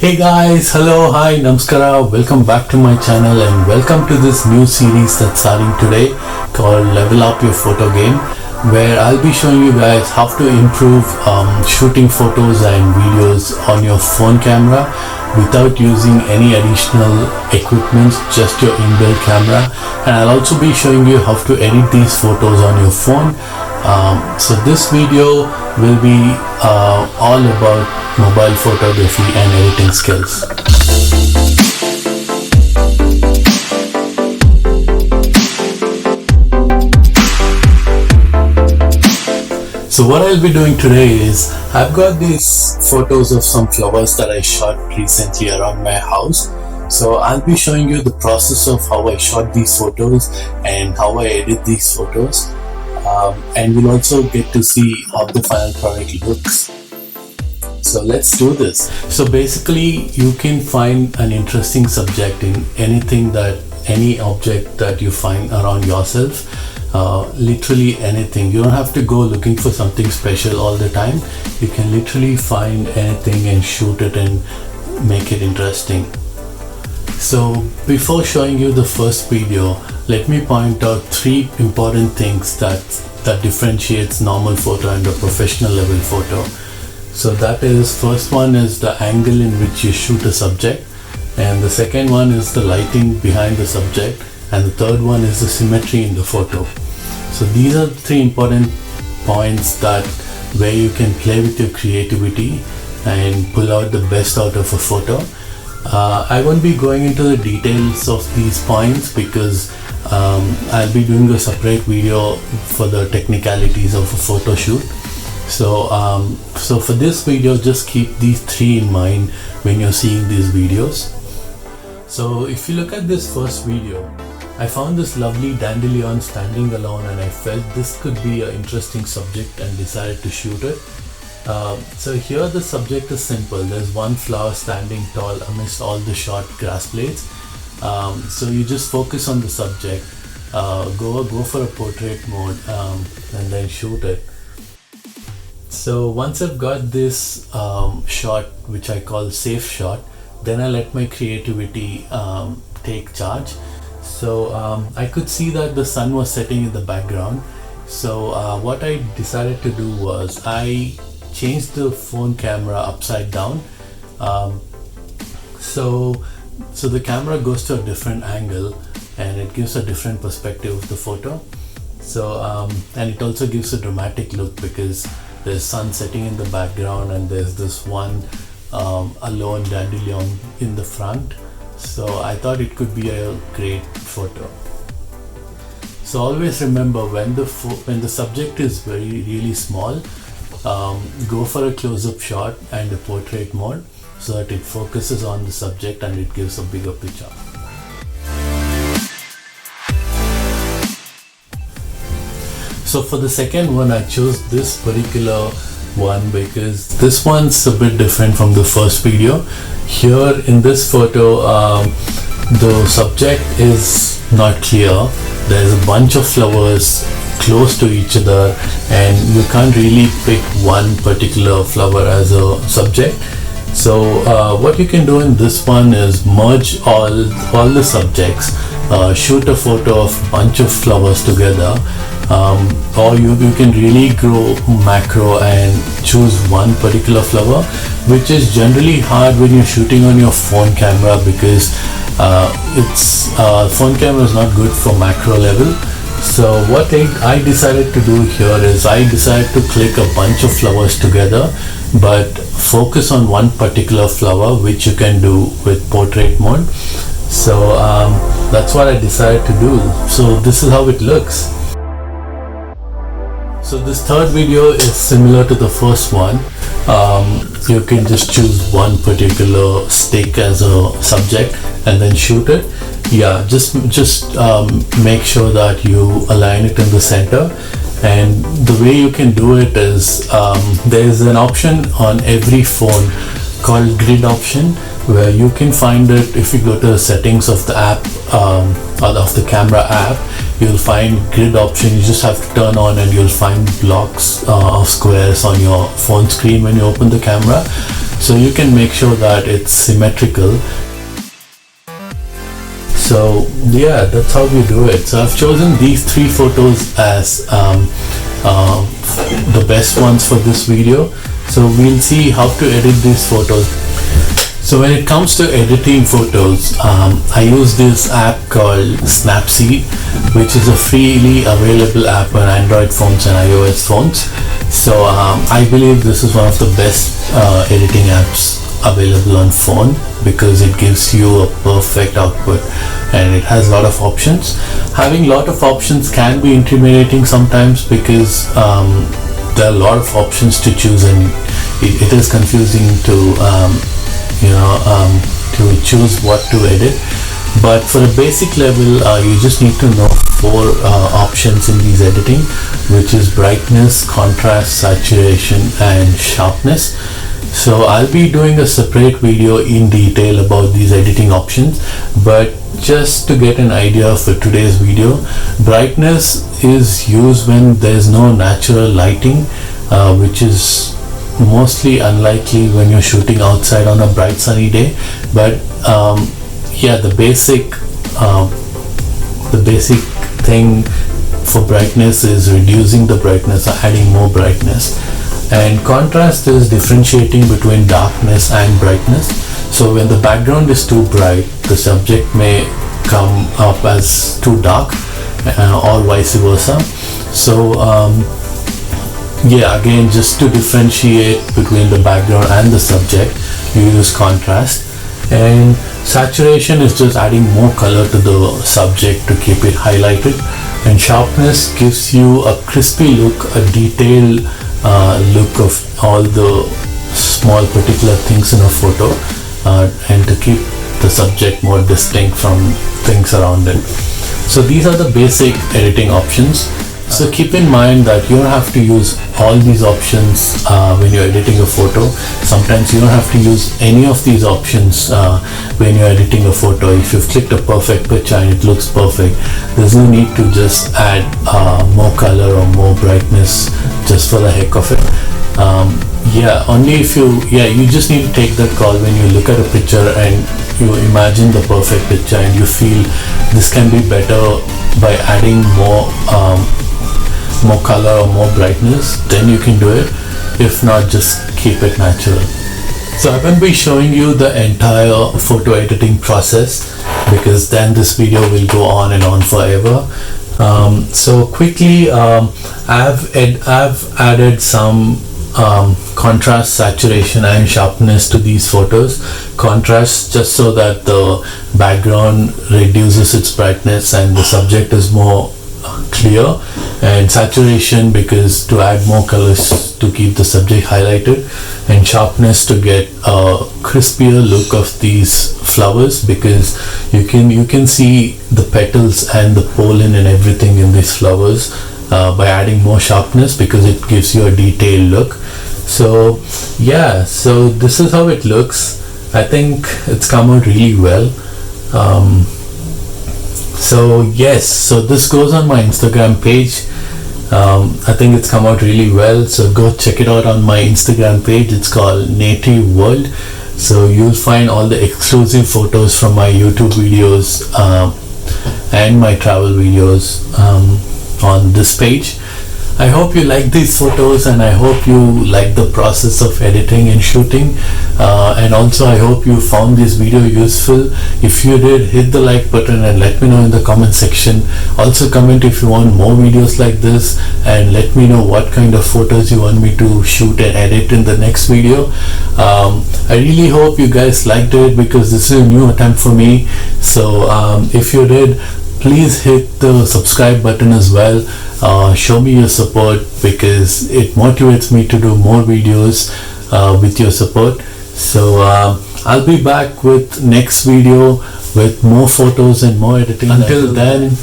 Hey guys, hello, hi, namaskara, welcome back to my channel and welcome to this new series that's starting today called Level Up Your Photo Game, where I'll be showing you guys how to improve shooting photos and videos on your phone camera without using any additional equipment, just your inbuilt camera. And I'll also be showing you how to edit these photos on your phone. So this video will be all about mobile photography and editing skills. So what I'll be doing today is I've got these photos of some flowers that I shot recently around my house. So I'll be showing you the process of how I shot these photos and how I edit these photos. And we'll also get to see how the final product looks. So let's do this. So basically you can find an interesting subject in any object that you find around yourself. Literally anything. You don't have to go looking for something special all the time. You can literally find anything and shoot it and make it interesting. So before showing you the first video, let me point out three important things that differentiates normal photo and a professional level photo. So that is, first one is the angle in which you shoot a subject, and the second one is the lighting behind the subject, and the third one is the symmetry in the photo. So these are three important points where you can play with your creativity and pull out the best out of a photo. I won't be going into the details of these points because I'll be doing a separate video for the technicalities of a photo shoot. So for this video, just keep these three in mind when you're seeing these videos. So if you look at this first video, I found this lovely dandelion standing alone and I felt this could be an interesting subject and decided to shoot it. So here the subject is simple. There's one flower standing tall amidst all the short grass blades. So you just focus on the subject, go for a portrait mode, and then shoot it. So once I've got this shot, which I call safe shot, then I let my creativity take charge. So I could see that the sun was setting in the background. So what I decided to do was I changed the phone camera upside down. So the camera goes to a different angle and it gives a different perspective of the photo. So and it also gives a dramatic look because there's sun setting in the background and there's this one alone dandelion in the front. So I thought it could be a great photo. So always remember, when the subject is really small, go for a close-up shot and a portrait mode so that it focuses on the subject and it gives a bigger picture. So for the second one, I chose this particular one because this one's a bit different from the first video. Here in this photo, the subject is not clear. There's a bunch of flowers close to each other and you can't really pick one particular flower as a subject. So what you can do in this one is merge all the subjects, shoot a photo of a bunch of flowers together, or you can really go macro and choose one particular flower, which is generally hard when you're shooting on your phone camera because phone camera is not good for macro level. So what I decided to do here is I decided to click a bunch of flowers together but focus on one particular flower, which you can do with portrait mode. So that's what I decided to do. So this is how it looks. So this third video is similar to the first one. You can just choose one particular stick as a subject and then shoot it. Yeah, just make sure that you align it in the center. And the way you can do it is there's an option on every phone called grid option, where you can find it if you go to the settings of the app or of the camera app. You'll find grid option. You just have to turn on and you'll find blocks of squares on your phone screen when you open the camera. so you can make sure that it's symmetrical. So yeah, that's how we do it. So I've chosen these 3 photos as the best ones for this video. So we'll see how to edit these photos. So when it comes to editing photos, I use this app called Snapseed, which is a freely available app on Android phones and iOS phones. So I believe this is one of the best editing apps available on phone, because it gives you a perfect output and it has a lot of options. Having a lot of options can be intimidating sometimes, because there are a lot of options to choose, and it is confusing to to choose what to edit. But for a basic level, you just need to know 4 options in these editing, which is brightness, contrast, saturation and sharpness. So I'll be doing a separate video in detail about these editing options, but just to get an idea for today's video, brightness is used when there's no natural lighting, which is mostly unlikely when you're shooting outside on a bright sunny day. But yeah, the basic thing for brightness is reducing the brightness or adding more brightness. And contrast is differentiating between darkness and brightness. So when the background is too bright, the subject may come up as too dark, or vice versa. So yeah, again, just to differentiate between the background and the subject, you use contrast. And saturation is just adding more color to the subject to keep it highlighted. And sharpness gives you a crispy look, a detailed look of all the small particular things in a photo, and to keep the subject more distinct from things around it. So these are the basic editing options. So keep in mind that you don't have to use all these options when you're editing a photo. Sometimes you don't have to use any of these options when you're editing a photo. If you've clicked a perfect picture and it looks perfect, there's no need to just add more color or more brightness just for the heck of it. Yeah, only if you just need to take that call when you look at a picture and you imagine the perfect picture and you feel this can be better by adding more color or more brightness, then you can do it. If not, just keep it natural. So I won't be showing you the entire photo editing process, because then this video will go on and on forever. So quickly, I've added some contrast, saturation and sharpness to these photos. Contrast just so that the background reduces its brightness and the subject is more clear, and saturation because to add more colors to keep the subject highlighted, and sharpness to get a crispier look of these flowers, because you can see the petals and the pollen and everything in these flowers by adding more sharpness, because it gives you a detailed look. So yeah, so this is how it looks. I think it's come out really well. So yes, so this goes on my Instagram page. I think it's come out really well, so go check it out on my Instagram page. It's called Native World. So you'll find all the exclusive photos from my YouTube videos and my travel videos on this page. I hope you like these photos, and I hope you like the process of editing and shooting, and also I hope you found this video useful. If you did, hit the like button and let me know in the comment section. Also comment if you want more videos like this, and let me know what kind of photos you want me to shoot and edit in the next video. I really hope you guys liked it, because this is a new attempt for me. So if you did, please hit the subscribe button as well. Show me your support, because it motivates me to do more videos with your support. So I'll be back with next video with more photos and more editing. Until then,